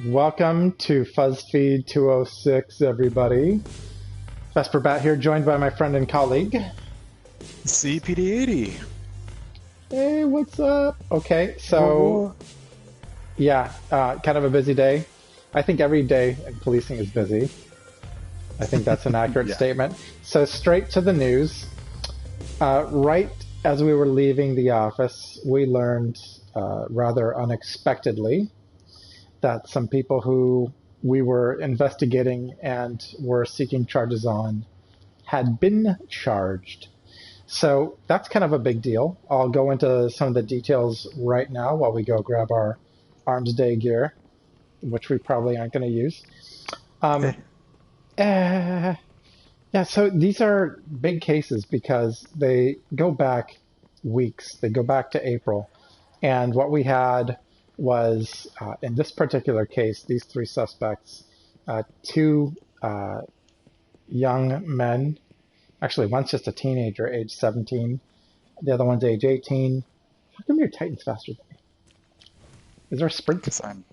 Welcome to FUZZFEED206, everybody. VesperBat here, joined by my friend and colleague, SeaPD80. Hey, what's up? Okay, so, yeah, kind of a busy day. I think every day in policing is busy. I think that's an accurate statement. So straight to the news. Right as we were leaving the office, we learned rather unexpectedly that some people who we were investigating and were seeking charges on had been charged. So that's kind of a big deal. I'll go into some of the details right now while we go grab our Arms Day gear, which we probably aren't going to use. Yeah, so these are big cases because they go back weeks. They go back to April. And what we had was, in this particular case, these three suspects, two young men. Actually, one's just a teenager, age 17. The other one's age 18. How come your Titan's faster than me? Is there a sprint? Because I'm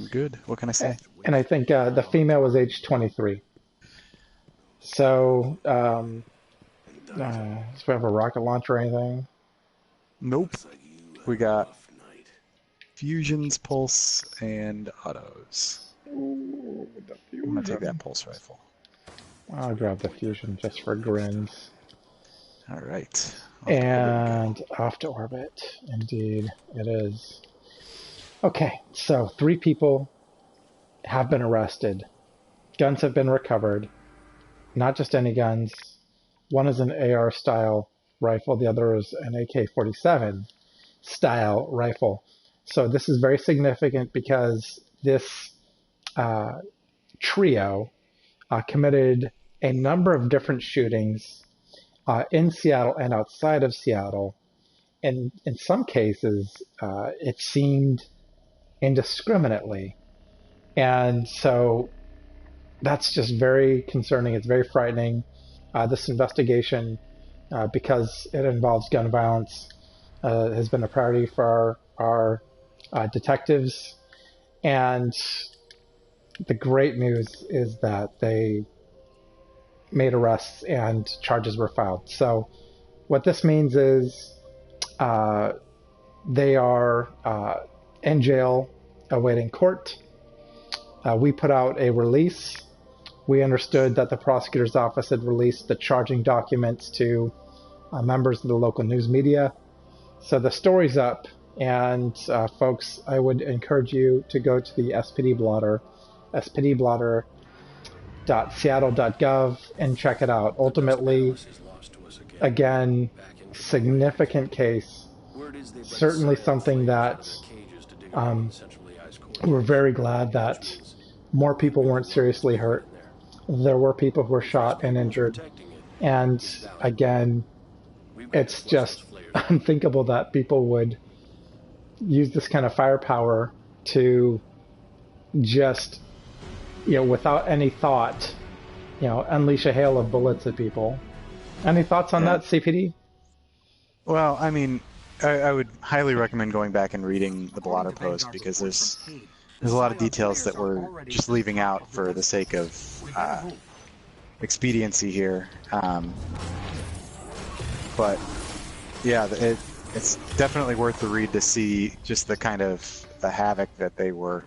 good. What can I say? And I think the female was age 23. So, do we have a rocket launcher or anything? Nope. We got fusions, pulse, and autos. Ooh, the fusion. I'm going to take that pulse rifle. I'll grab the fusion just for grins. All right. And off to orbit. Indeed, it is. Okay, so 3 people have been arrested. Guns have been recovered. Not just any guns. One is an AR-style rifle. The other is an AK-47 style rifle. So this is very significant because this trio committed a number of different shootings in Seattle and outside of Seattle. And in some cases, it seemed indiscriminately. And so that's just very concerning. It's very frightening. This investigation, because it involves gun violence, has been a priority for our detectives. And the great news is that they made arrests and charges were filed. So what this means is they are in jail awaiting court. We put out a release. We understood that the prosecutor's office had released the charging documents to members of the local news media. So the story's up, and folks, I would encourage you to go to the SPD blotter, spdblotter.seattle.gov, and check it out. Ultimately, again, significant case, certainly something that we're very glad that more people weren't seriously hurt. There were people who were shot and injured. And again, it's just unthinkable that people would use this kind of firepower to just, without any thought, unleash a hail of bullets at people. Any thoughts on that, CPD? Well, I mean, I would highly recommend going back and reading the blotter post because there's a lot of details that we're just leaving out for the sake of expediency here. But yeah, it's definitely worth the read to see just the kind of the havoc that they were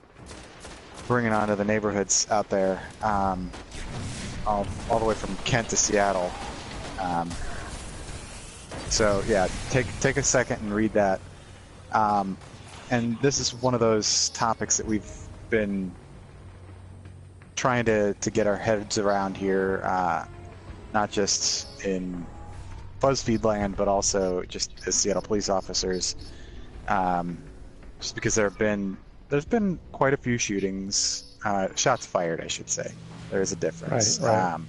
bringing onto the neighborhoods out there, all the way from Kent to Seattle. So yeah, take a second and read that. And this is one of those topics that we've been trying to get our heads around here, not just in BuzzFeed land, but also just as Seattle police officers. Just because there's been quite a few shootings, shots fired, I should say. There is a difference. Right.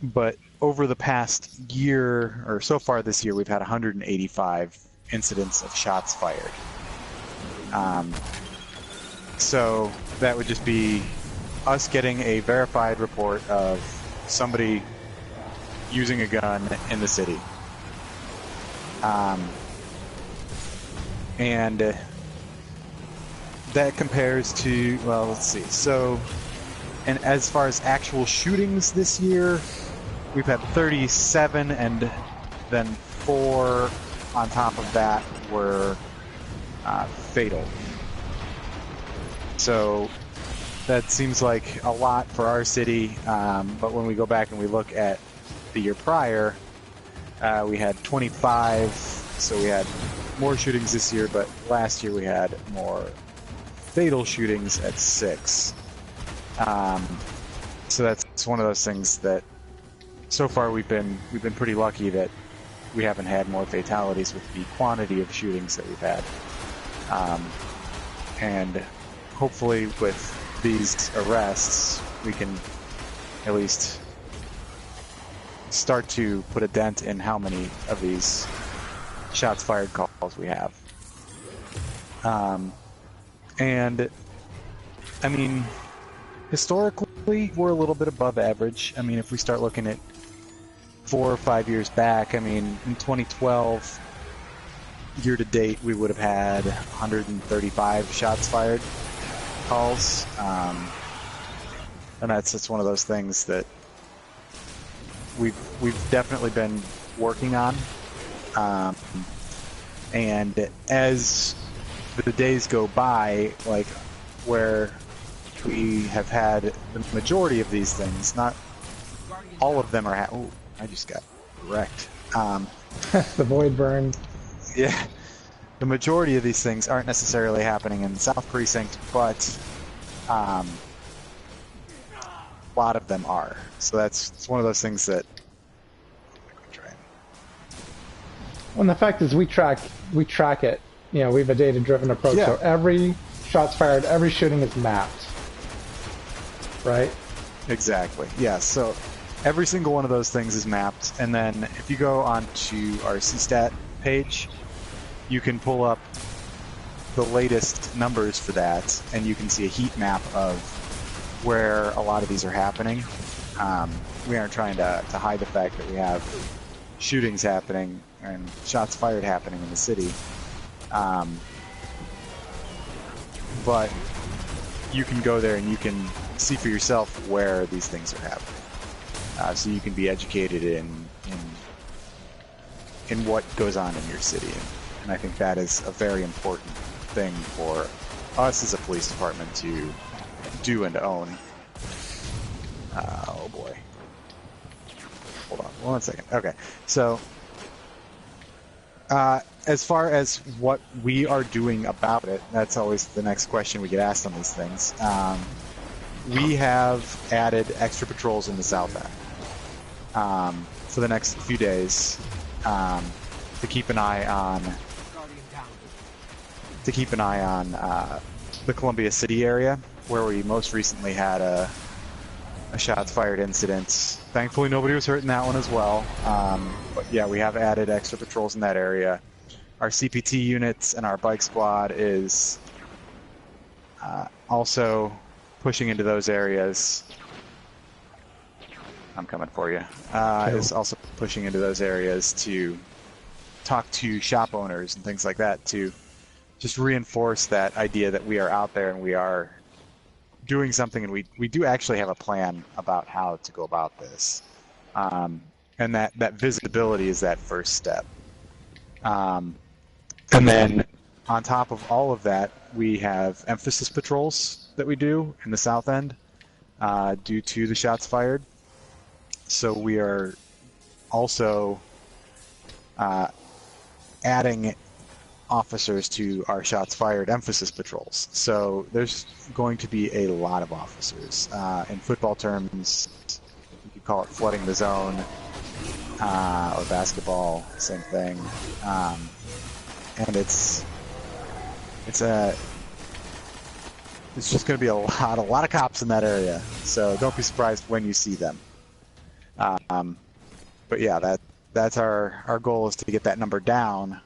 But over the past year, or so far this year, we've had 185 incidents of shots fired. So that would just be us getting a verified report of somebody using a gun in the city. And that compares to, well, let's see. So, and as far as actual shootings this year, we've had 37, and then 4 on top of that were fatal. So that seems like a lot for our city, but when we go back and we look at the year prior, we had 25, so we had more shootings this year, but last year we had more fatal shootings at 6. So that's one of those things that so far we've been pretty lucky that we haven't had more fatalities with the quantity of shootings that we've had. And hopefully with these arrests, we can at least start to put a dent in how many of these shots fired calls we have. And I mean, historically, we're a little bit above average. I mean, if we start looking at 4 or 5 years back, I mean, in 2012, year to date, we would have had 135 shots fired calls. And that's one of those things that we've definitely been working on. And as the days go by, like where we have had the majority of these things, not all of them are. Oh, I just got wrecked. The void burn. Yeah, the majority of these things aren't necessarily happening in the South Precinct, but a lot of them are. So it's one of those things that. Well, and the fact is, we track it. You know, we have a data-driven approach. Yeah. So every shots fired, every shooting is mapped, right? Exactly. Yeah. So every single one of those things is mapped, and then if you go onto our CStat page, you can pull up the latest numbers for that, and you can see a heat map of where a lot of these are happening. We aren't trying to hide the fact that we have shootings happening and shots fired happening in the city. But you can go there and you can see for yourself where these things are happening. So you can be educated in what goes on in your city. And I think that is a very important thing for us as a police department to do and own. Oh boy. Hold on 1 second. Okay, so as far as what we are doing about it, that's always the next question we get asked on these things. We have added extra patrols in the south end for the next few days to keep an eye on the Columbia City area, where we most recently had a shots fired incident. Thankfully, nobody was hurt in that one as well. But yeah, we have added extra patrols in that area. Our CPT units and our bike squad is also pushing into those areas. I'm coming for you. Is also pushing into those areas to talk to shop owners and things like that to just reinforce that idea that we are out there and we are doing something, and we do actually have a plan about how to go about this. And that visibility is that first step. And then on top of all of that, we have emphasis patrols that we do in the south end due to the shots fired. So we are also adding officers to our shots fired emphasis patrols. So there's going to be a lot of officers. In football terms, you could call it flooding the zone, or basketball, same thing. And it's just going to be a lot of cops in that area. So don't be surprised when you see them. But yeah, that's our goal, is to get that number down.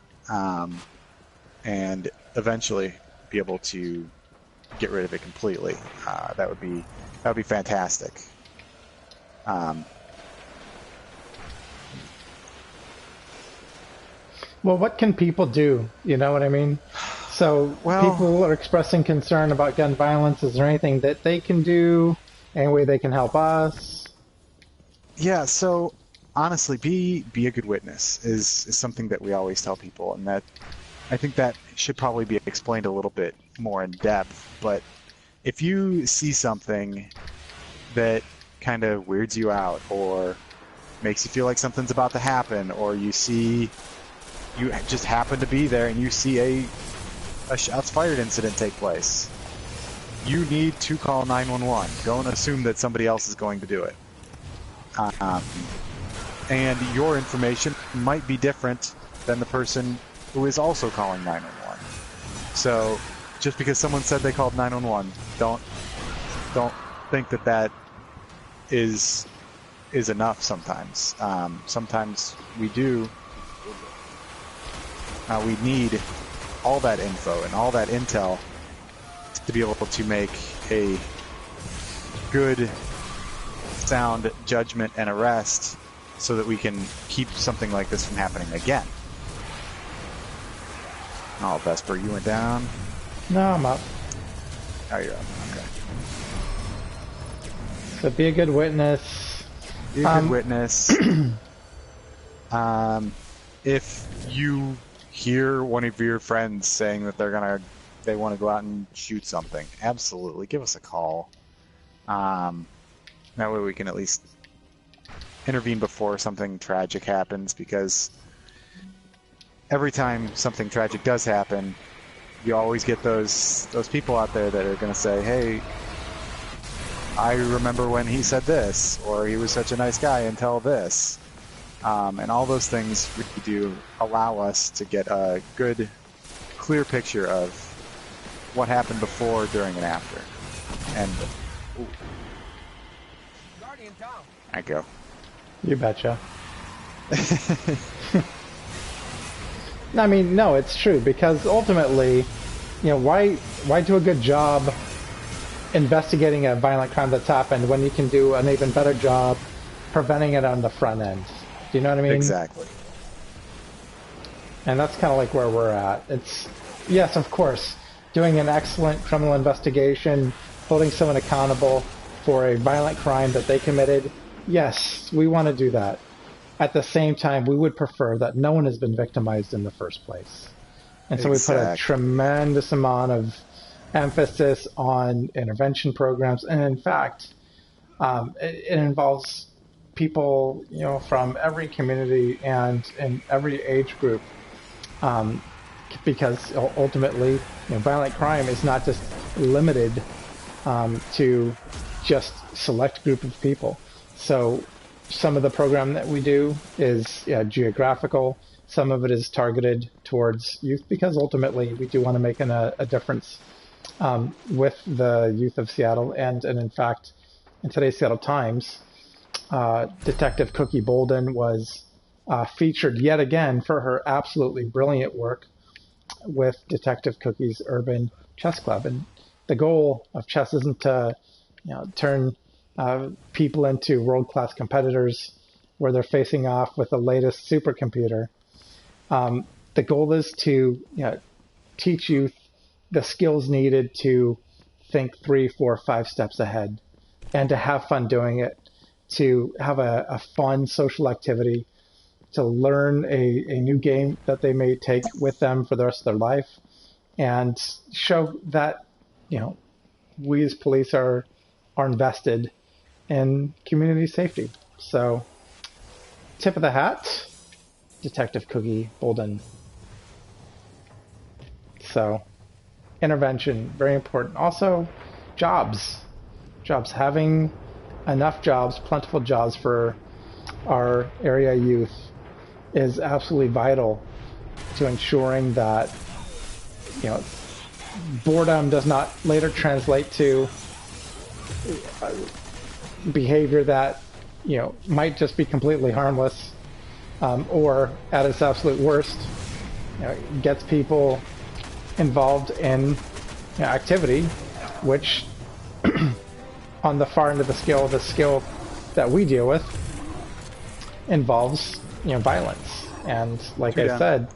And eventually be able to get rid of it completely. That would be fantastic. Well, what can people do? You know what I mean? So people are expressing concern about gun violence. Is there anything that they can do? Any way they can help us? Yeah, so honestly, be a good witness is something that we always tell people, and that I think that should probably be explained a little bit more in depth. But if you see something that kind of weirds you out or makes you feel like something's about to happen, or you just happen to be there and you see a shots fired incident take place, you need to call 911. Don't assume that somebody else is going to do it. And your information might be different than the person who is also calling 911. So just because someone said they called 911, don't think that is enough sometimes. Sometimes we need all that info and all that intel to be able to make a good, sound judgment and arrest so that we can keep something like this from happening again. Oh, Vesper, you went down? No, I'm up. Oh, you're up. Okay. So be a good witness. Be a good witness. If you hear one of your friends saying that they want to go out and shoot something, absolutely give us a call. That way we can at least intervene before something tragic happens, because every time something tragic does happen, you always get those people out there that are going to say, hey, I remember when he said this, or he was such a nice guy until this. And all those things really do allow us to get a good, clear picture of what happened before, during, and after. And I go. You betcha. I mean, no, it's true, because ultimately, why do a good job investigating a violent crime that's happened when you can do an even better job preventing it on the front end? Do you know what I mean? Exactly. And that's kind of like where we're at. Yes, of course, doing an excellent criminal investigation, holding someone accountable for a violent crime that they committed. Yes, we want to do that. At the same time, we would prefer that no one has been victimized in the first place. And so we put a tremendous amount of emphasis on intervention programs. And in fact, it involves people, from every community and in every age group, because ultimately, violent crime is not just limited to just select group of people. So some of the program that we do is geographical. Some of it is targeted towards youth, because ultimately we do want to make a difference with the youth of Seattle. And in fact, in today's Seattle Times, Detective Cookie Bolden was featured yet again for her absolutely brilliant work with Detective Cookie's Urban Chess Club. And the goal of chess isn't to turn people into world-class competitors where they're facing off with the latest supercomputer. The goal is to teach youth the skills needed to think 3, 4, 5 steps ahead, and to have fun doing it, to have a fun social activity, to learn a new game that they may take with them for the rest of their life, and show that we as police are invested in community safety. So, tip of the hat, Detective Cookie Bolden. So, intervention, very important. Also, jobs, having enough jobs, plentiful jobs for our area youth is absolutely vital to ensuring that boredom does not later translate to behavior that might just be completely harmless, or at its absolute worst gets people involved in activity which on the far end of the skill that we deal with involves violence. And like I said,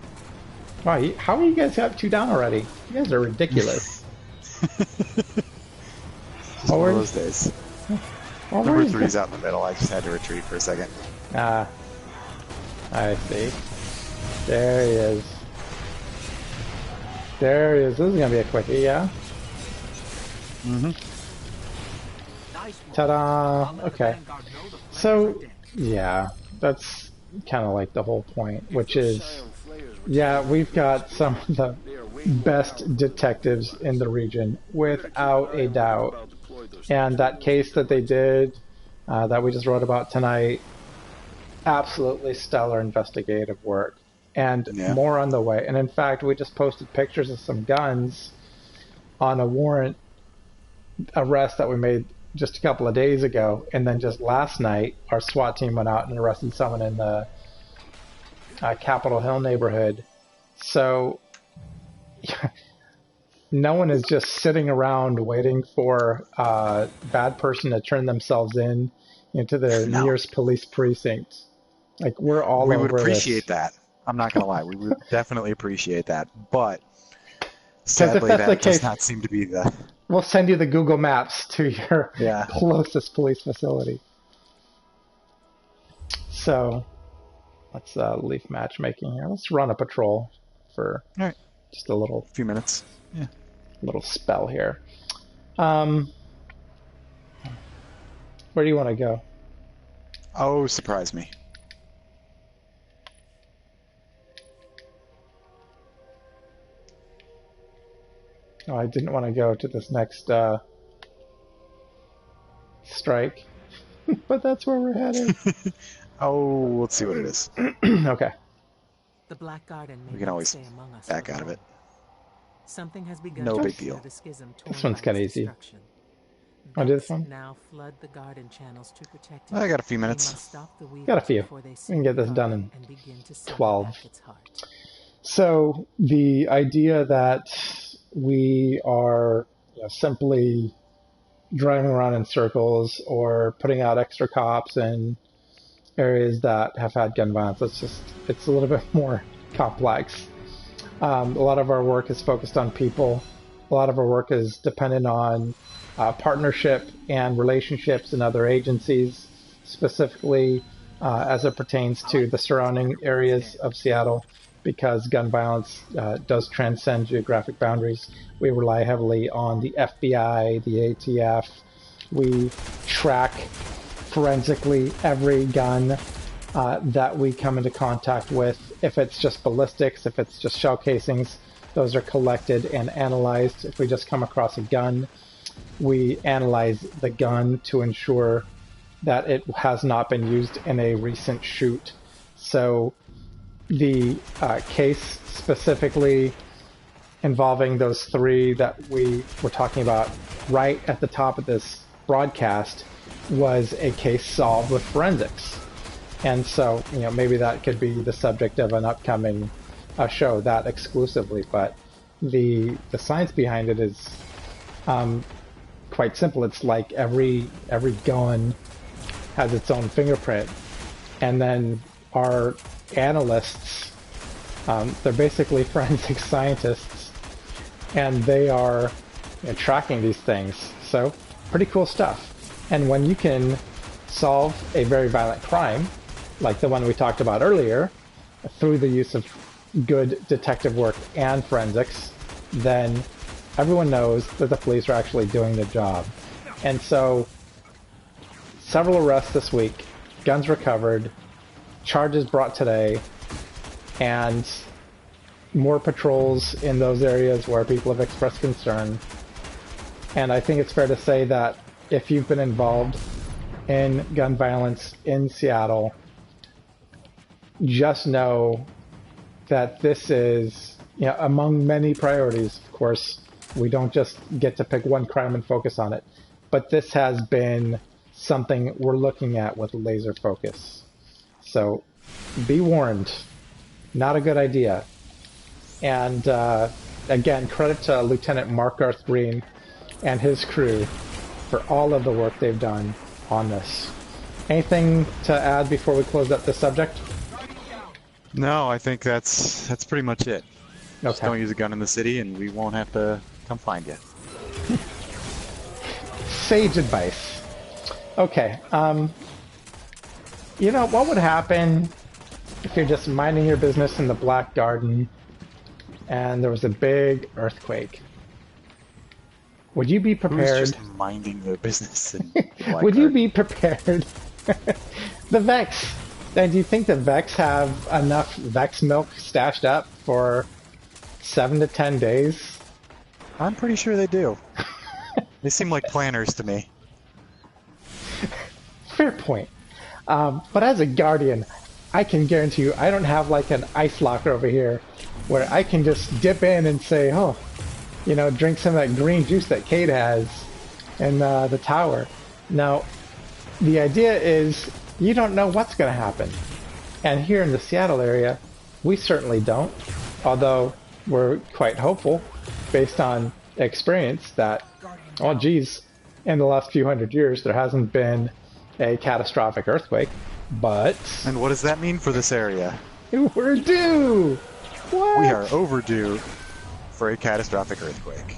Wow, how are you guys have 2 down already? You guys are ridiculous. Just one of those days. Number 3's out in the middle. I just had to retreat for a second. Ah, I see. There he is. There he is. This is gonna be a quickie, yeah? Mm-hmm. Ta-da! Okay. So, yeah, that's kind of like the whole point, which is, yeah, we've got some of the best detectives in the region, without a doubt. And that case that they did, that we just wrote about tonight, absolutely stellar investigative work. And more on the way. And in fact, we just posted pictures of some guns on a warrant arrest that we made just a couple of days ago. And then just last night, our SWAT team went out and arrested someone in the Capitol Hill neighborhood. So no one is just sitting around waiting for a bad person to turn themselves into their nearest police precinct. Like, we're all over this. We would appreciate that. I'm not going to lie. We would definitely appreciate that. But sadly, that does not seem to be the... We'll send you the Google Maps to your closest police facility. So, let's leave matchmaking here. Let's run a patrol for just a few minutes. Yeah. Little spell here. Where do you want to go? Oh, surprise me. Oh, I didn't want to go to this next strike, but that's where we're headed. Oh, let's see what it is. Okay. The Black Garden we can always back out of it. Something has begun. No big deal. This one's kind of easy. Want to do this one? Now flood the garden channels to protect I got a few minutes. Got a few. We can get this done in 12. So the idea that we are simply driving around in circles or putting out extra cops in areas that have had gun violence, it's a little bit more complex. A lot of our work is focused on people. A lot of our work is dependent on partnership and relationships in other agencies, specifically as it pertains to the surrounding areas of Seattle, because gun violence does transcend geographic boundaries. We rely heavily on the FBI, the ATF. We track forensically every gun that we come into contact with. If it's just ballistics, if it's just shell casings, those are collected and analyzed. If we just come across a gun, we analyze the gun to ensure that it has not been used in a recent shoot. So the case specifically involving those 3 that we were talking about right at the top of this broadcast was a case solved with forensics. And so, maybe that could be the subject of an upcoming show, that exclusively. But the science behind it is quite simple. It's like every gun has its own fingerprint, and then our analysts, they're basically forensic scientists, and they are tracking these things. So pretty cool stuff. And when you can solve a very violent crime, like the one we talked about earlier, through the use of good detective work and forensics, then everyone knows that the police are actually doing their job. And so, several arrests this week, guns recovered, charges brought today, and more patrols in those areas where people have expressed concern. And I think it's fair to say that if you've been involved in gun violence in Seattle, just know that this is, among many priorities. Of course, we don't just get to pick one crime and focus on it, but this has been something we're looking at with laser focus. So be warned, not a good idea. And again, credit to Lieutenant Mark Garth Green and his crew for all of the work they've done on this. Anything to add before we close up this subject? No, I think that's pretty much it. Just Okay. don't use a gun in the city, and we won't have to come find you. Sage advice. Okay. You know, what would happen if you're just minding your business in the Black Garden and there was a big earthquake? Would you be Who's prepared? just minding their business in the Black Would you Garden? be prepared? The Vex. And do you think the Vex have enough Vex milk stashed up for 7 to 10 days? I'm pretty sure they do. They seem like planners to me. Fair point. But as a Guardian, I can guarantee you I don't have like an ice locker over here where I can just dip in and say, oh, you know, drink some of that green juice that Cade has in the tower. Now, the idea is you don't know what's going to happen. And here in the Seattle area, we certainly don't. Although we're quite hopeful based on experience that, oh geez, in the last few hundred years there hasn't been a catastrophic earthquake. But And what does that mean for this area? we're due! What? We are overdue for a catastrophic earthquake.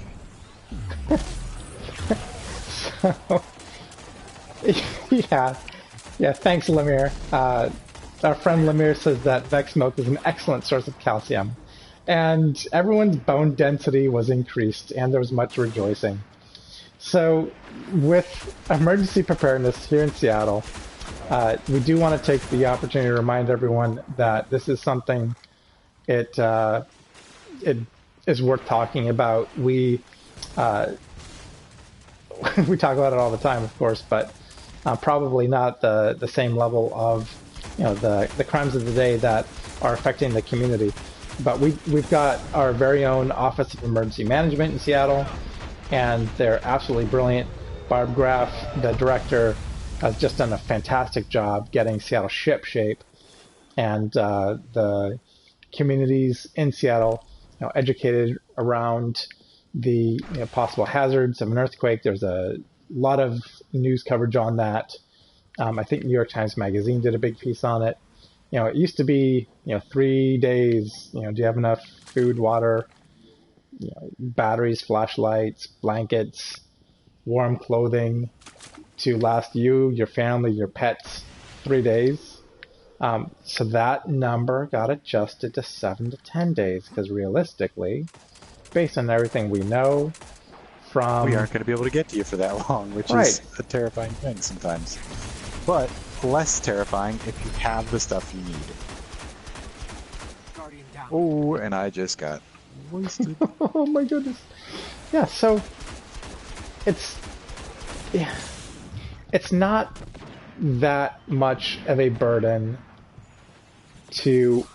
Yeah, thanks, Lemire. Our friend Lemire says that Vex milk is an excellent source of calcium. And everyone's bone density was increased, and there was much rejoicing. So, with emergency preparedness here in Seattle, we do want to take the opportunity to remind everyone that this is something it is worth talking about. We we talk about it all the time, of course, but probably not the same level of the crimes of the day that are affecting the community. But we've got our very own Office of Emergency Management in Seattle, and they're absolutely brilliant. Barb Graff, the director, has just done a fantastic job getting Seattle ship-shape, and the communities in Seattle, educated around the possible hazards of an earthquake. There's a lot of news coverage on that. I think New York Times Magazine did a big piece on it. It used to be, 3 days. Do you have enough food, water, batteries, flashlights, blankets, warm clothing to last you, your family, your pets 3 days? So that number got adjusted to 7 to 10 days because realistically, based on everything we know from... We aren't going to be able to get to you for that long, which is a terrifying thing sometimes. But less terrifying if you have the stuff you need. Oh, and I just got wasted. Oh my goodness. Yeah, so it's not that much of a burden to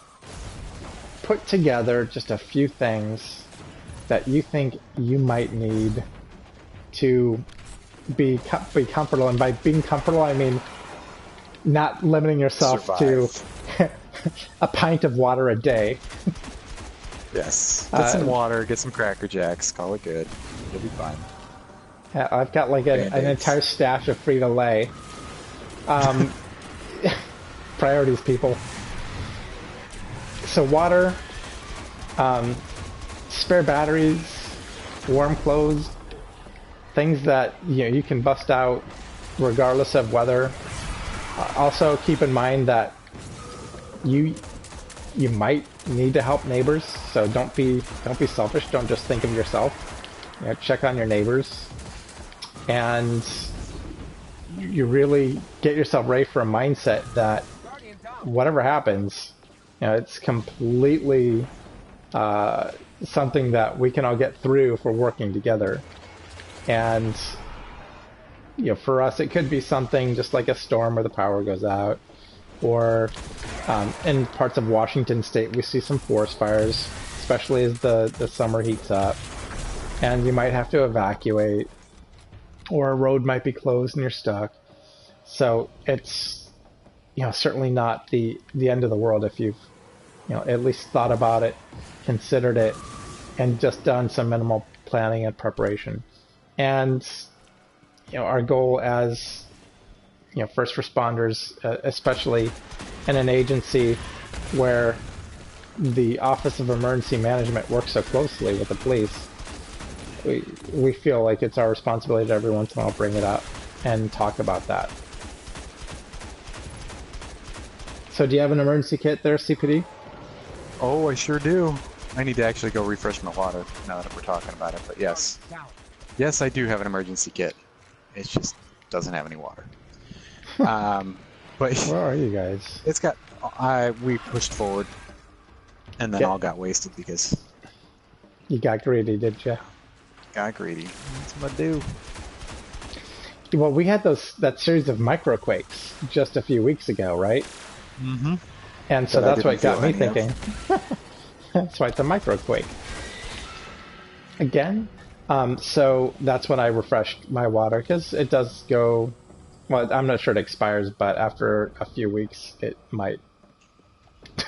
put together just a few things that you think you might need to be comfortable. And by being comfortable, I mean not limiting yourself to a pint of water a day. Yes. Get some water, get some Cracker Jacks, call it good. You'll be fine. Yeah, I've got like an entire stash of Frito-Lay. Priorities, people. So water, spare batteries, warm clothes, things that you can bust out regardless of weather. Also keep in mind that you might need to help neighbors, so don't be selfish. Don't just think of yourself. Check on your neighbors, and you really get yourself ready for a mindset that whatever happens, it's completely something that we can all get through if we're working together. And for us, it could be something just like a storm where the power goes out, or in parts of Washington State, we see some forest fires, especially as the summer heats up, and you might have to evacuate, or a road might be closed and you're stuck. So it's certainly not the end of the world if you've at least thought about it, considered it, and just done some minimal planning and preparation. And our goal as first responders, especially in an agency where the Office of Emergency Management works so closely with the police, we feel like it's our responsibility to every once in a while bring it up and talk about that. So do you have an emergency kit there, CPD? Oh, I sure do. I need to actually go refresh my water now that we're talking about it, but yes. Yes, I do have an emergency kit. It just doesn't have any water. But where are you guys? It's got. We pushed forward, and then all got wasted because you got greedy, did you? Got greedy. That's what I do. Well, we had that series of microquakes just a few weeks ago, right? Mm-hmm. And so that's what got me thinking. That's why it's a microquake. Again? So that's when I refreshed my water, because it does go... Well, I'm not sure it expires, but after a few weeks, it might...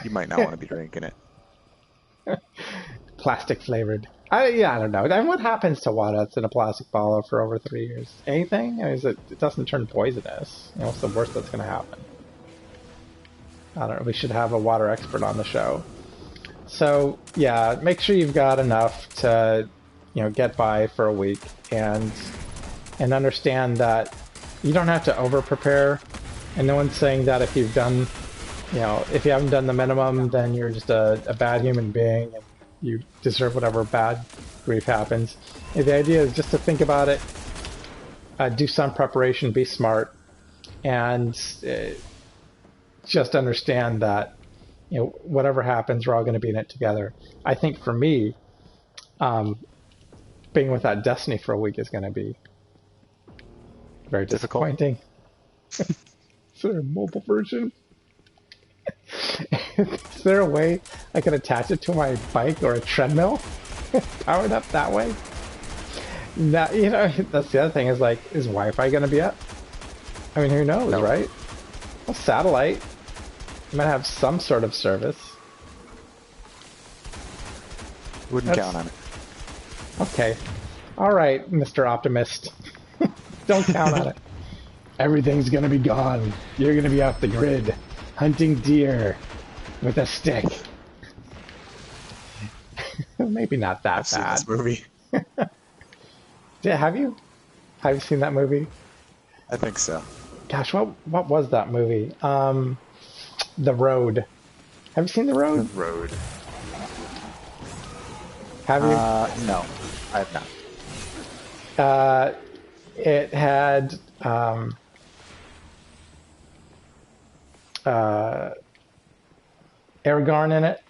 You might not want to be drinking it. Plastic flavored. I don't know. And what happens to water that's in a plastic bottle for over 3 years? Anything? I mean, it doesn't turn poisonous. You know, what's the worst that's going to happen? I don't know. We should have a water expert on the show. So, yeah, make sure you've got enough to, get by for a week and understand that you don't have to over-prepare. And no one's saying that if you've done, if you haven't done the minimum, then you're just a bad human being and you deserve whatever bad grief happens. The idea is just to think about it, do some preparation, be smart, and just understand that whatever happens, we're all going to be in it together. I think for me, being without Destiny for a week is going to be very disappointing. Is there a mobile version? Is there a way I can attach it to my bike or a treadmill? Powered up that way? That, that's the other thing is is Wi-Fi going to be up? I mean, who knows, right? Well, satellite might have some sort of service. Wouldn't count on it. Okay. All right, Mr. Optimist. Don't count on it. Everything's going to be gone. You're going to be off the grid, hunting deer with a stick. Maybe not that I've seen this movie. Have you? Have you seen that movie? I think so. Gosh, what was that movie? The Road. Have you seen The Road? The Road. Have you? No, I have not. It had Aragorn in it,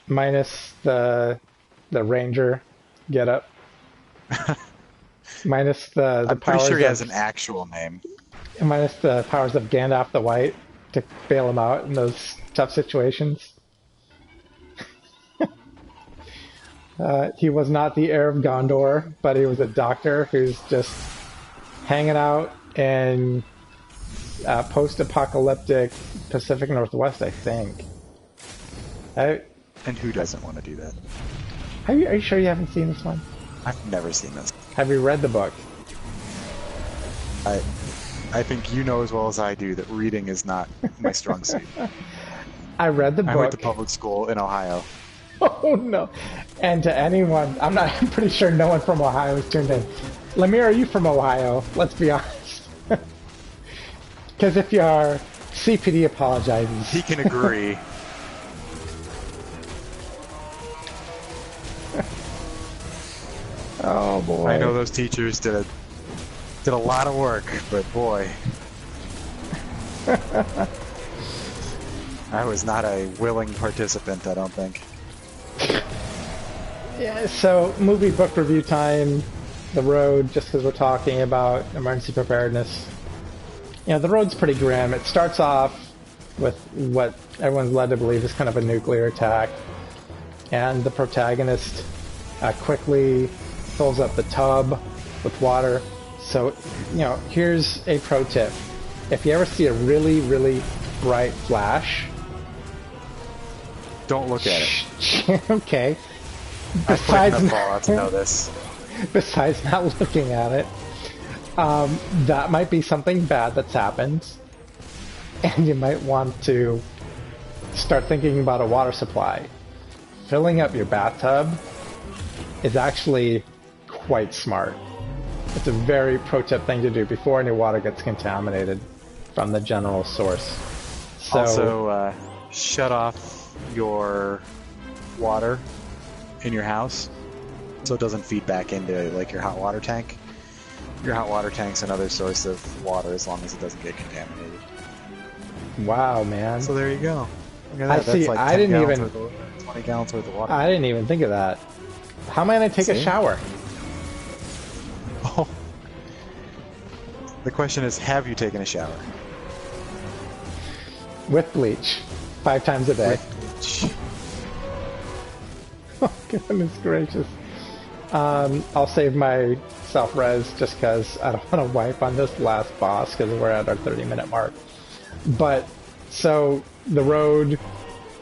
minus the ranger getup, minus the I'm powers. pretty sure he has an actual name. Minus the powers of Gandalf the White to bail him out in those tough situations. He was not the heir of Gondor, but he was a doctor who's just hanging out in post-apocalyptic Pacific Northwest, I think. And who doesn't want to do that? Are you sure you haven't seen this one? I've never seen this. Have you read the book? I think you know as well as I do that reading is not my strong suit. I read the book. I went to public school in Ohio. Oh no! And to anyone, I'm pretty sure no one from Ohio is tuned in. Lemire, are you from Ohio? Let's be honest. Because if you are, CPD apologizes. He can agree. Oh boy! I know those teachers did a lot of work, but boy, I was not a willing participant. I don't think. Yeah, so movie book review time, The Road, just because we're talking about emergency preparedness. The Road's pretty grim. It starts off with what everyone's led to believe is kind of a nuclear attack, and the protagonist quickly fills up the tub with water. So, here's a pro tip. If you ever see a really, really bright flash... Don't look at it. Okay. Besides to know this. Besides not looking at it, that might be something bad that's happened, and you might want to start thinking about a water supply. Filling up your bathtub is actually quite smart. It's a very pro tip thing to do before any water gets contaminated from the general source. So, also, shut off your water in your house so it doesn't feed back into like your hot water tank. Your hot water tank's another source of water as long as it doesn't get contaminated. wow, man. So there you go. Look at that. I That's see. like I 10 didn't gallons even. worth of, 20 gallons worth of water. I didn't even think of that. How am I gonna take a See? shower? Oh. The question is, have you taken a shower? With bleach, 5 times a day. Oh, goodness gracious. I'll save my self-res just because I don't want to wipe on this last boss because we're at our 30-minute mark. But, so, the road,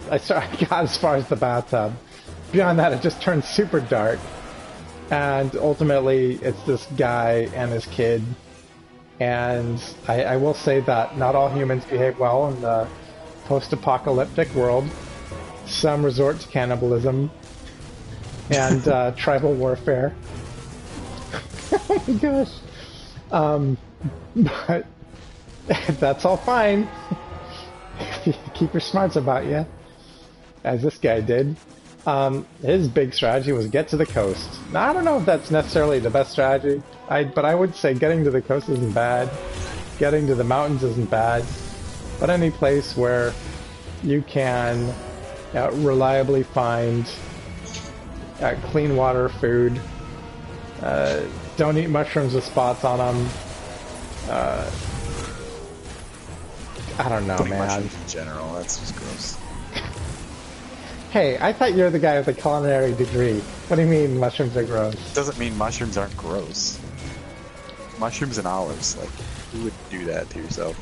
I got as far as the bathtub. Beyond that, it just turns super dark. And ultimately, it's this guy and his kid. And I will say that not all humans behave well in the post-apocalyptic world. Some resort to cannibalism and tribal warfare. Oh my gosh. But that's all fine. If you keep your smarts about you, as this guy did. His big strategy was get to the coast. Now, I don't know if that's necessarily the best strategy, but I would say getting to the coast isn't bad. Getting to the mountains isn't bad. But any place where you can reliably find clean water, food, don't eat mushrooms with spots on them. I don't know, man. Mushrooms in general, that's just gross. Hey, I thought you were the guy with a culinary degree. What do you mean mushrooms are gross? Doesn't mean mushrooms aren't gross. Mushrooms and olives, like, who would do that to yourself?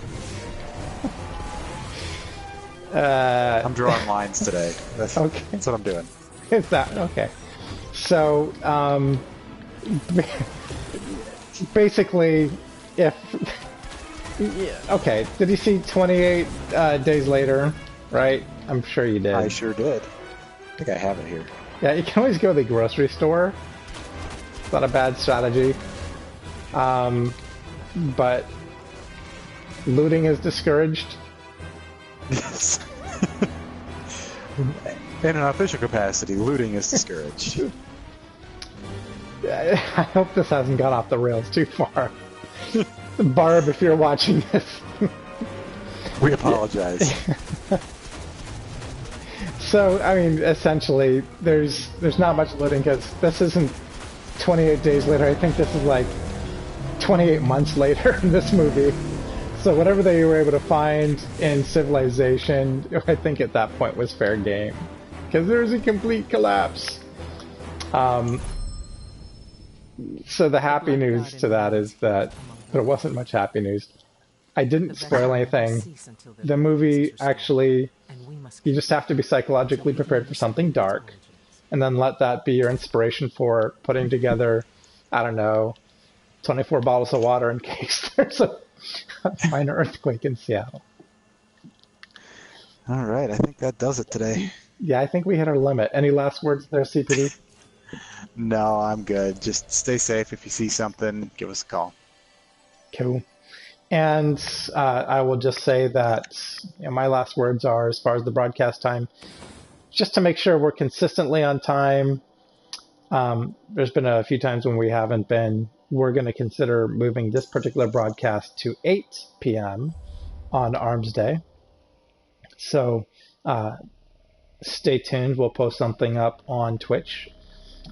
I'm drawing lines today. That's what I'm doing. Is that okay? So, basically, if okay, did you see 28 days later? Right? I'm sure you did. I sure did. I think I have it here. Yeah, you can always go to the grocery store. It's not a bad strategy. But looting is discouraged. Yes. In an official capacity, looting is discouraged. I hope this hasn't gone off the rails too far. Barb, if you're watching this. We apologize. So, I mean, essentially, there's not much looting because this isn't 28 days later. I think this is like 28 months later in this movie. So whatever they were able to find in civilization, I think at that point was fair game. Because there's a complete collapse. So the happy news to that is that there wasn't much happy news. I didn't spoil anything. The movie actually, you just have to be psychologically prepared for something dark, and then let that be your inspiration for putting together, I don't know, 24 bottles of water in case there's a minor earthquake in Seattle. All right, I think that does it today. Yeah, I think we hit our limit. Any last words there, CPD? No, I'm good. Just stay safe. If you see something, give us a call. Cool. And I will just say that my last words are, as far as the broadcast time, just to make sure we're consistently on time. There's been a few times when we haven't been. We're going to consider moving this particular broadcast to 8 p.m. on Arms Day. So stay tuned. We'll post something up on Twitch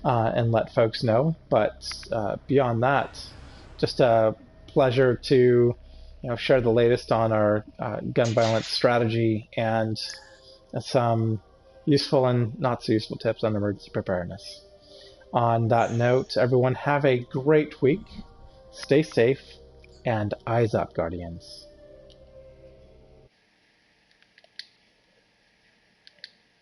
and let folks know. But beyond that, just a pleasure to share the latest on our gun violence strategy and some useful and not so useful tips on emergency preparedness. On that note, everyone have a great week. Stay safe and eyes up, Guardians.